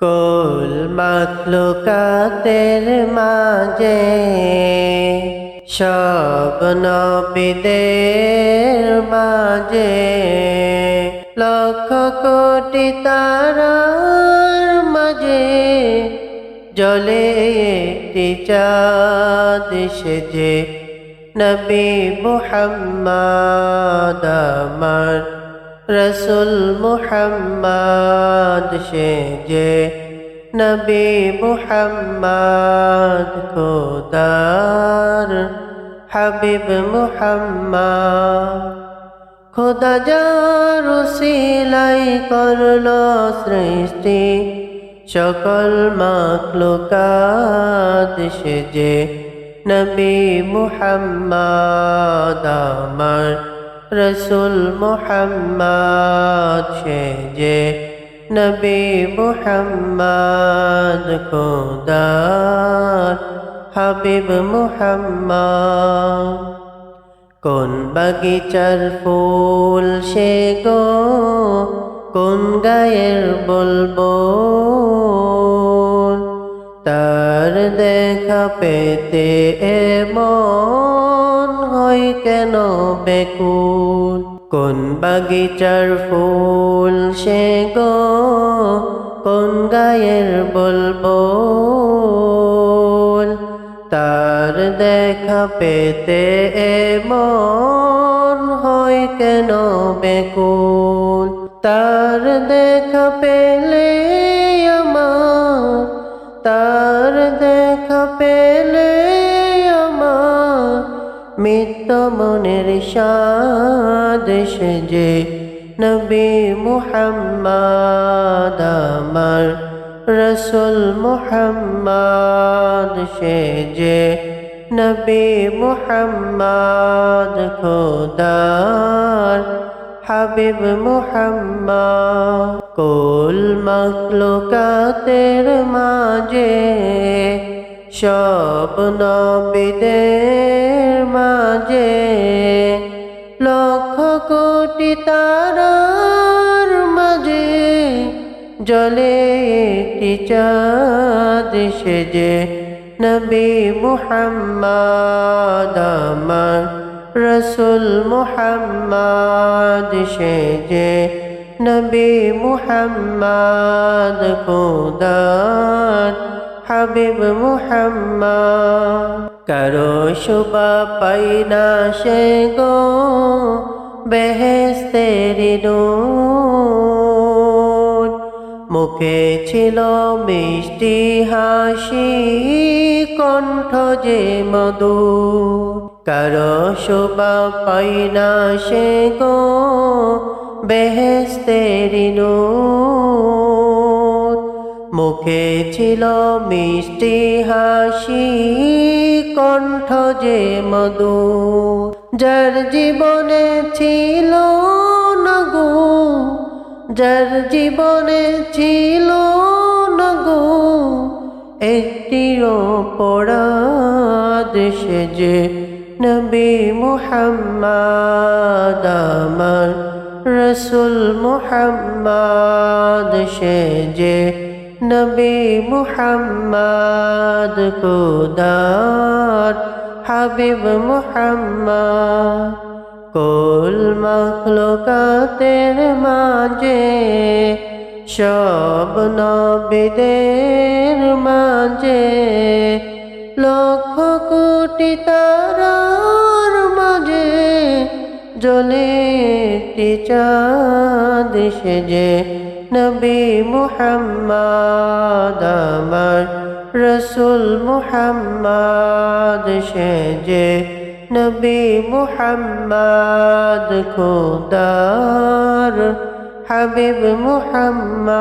কুল মাখলুকাতের মাঝে সব নবীদের মাঝে লক্ষ কোটি তারার মাঝে জ্বলে একটি চাঁদ সেজে নবী মুহাম্মদ আমার রসুল মুহাম্মদ সেজে নবী মুহাম্মদ খোদার হাবিব মুহাম্মদ খোদা যার উসিলাই করলো সৃষ্টি সকল মাখলুকাত সেজে নবী মুহাম্মদ আমার রসুল মুহাম্মদ সেজে নবী মুহাম্মদ খোদার হাবিব মুহাম্মদ কোন বাগিচার ফুল সে গো কোন গায়ের বুলবুল তার দেখা পেতে এমন হয় কেন বেকুল কোন বাগিচার ফুল সে গো কোন গায়ের বুলবুল তার দেখা পেতে এমন হয় কেন বেকুল তার দেখা পেলে আমার তার দেখা পেলে আমার মিত্ত মনের সাদ সেজে নবী মুহাম্মদ আমার রসুল মুহাম্মদ সেজে নবী মুহাম্মদ খোদার হাবিব মুহাম্মদ কুল মাখলুকাতের মাঝে সব নবীদের মাঝে লক্ষ কোটি তারার মাঝে জ্বলে একটি চাঁদ সেজে নবী মুহাম্মদ আমার রসুল মুহাম্মদ সেজে নবী মুহাম্মদ খোদার হাবিব মুহাম্মদ কারো শোভা পাই না সে গো বেহেশতেরি নূর মুখে ছিল মিষ্টি হাসি কণ্ঠ যে মধুর কারো শোভা পাই না সে গো বেহেশতেরি নূর মুখে ছিল মিষ্টি হাসি কণ্ঠ যে মধুর যার জীবনে ছিল না গো যার জীবনে ছিল না গো একটিও অপরাধ সেজে নবী মুহাম্মদ আমার রসুল মুহাম্মদ সেজে নবী মুহাম্মদ খোদার হাবিব মুহাম্মদ কুল মাখলুকাতের মাঝে সব নবীদের মাঝে লক্ষ কোটি তারার মাঝে জ্বলে একটি চাঁদ সেজে নবী মুহাম্মদ আমার রসুল মুহাম্মদ সেজে নবী মুহাম্মদ খোদার হাবিব মুহাম্মদ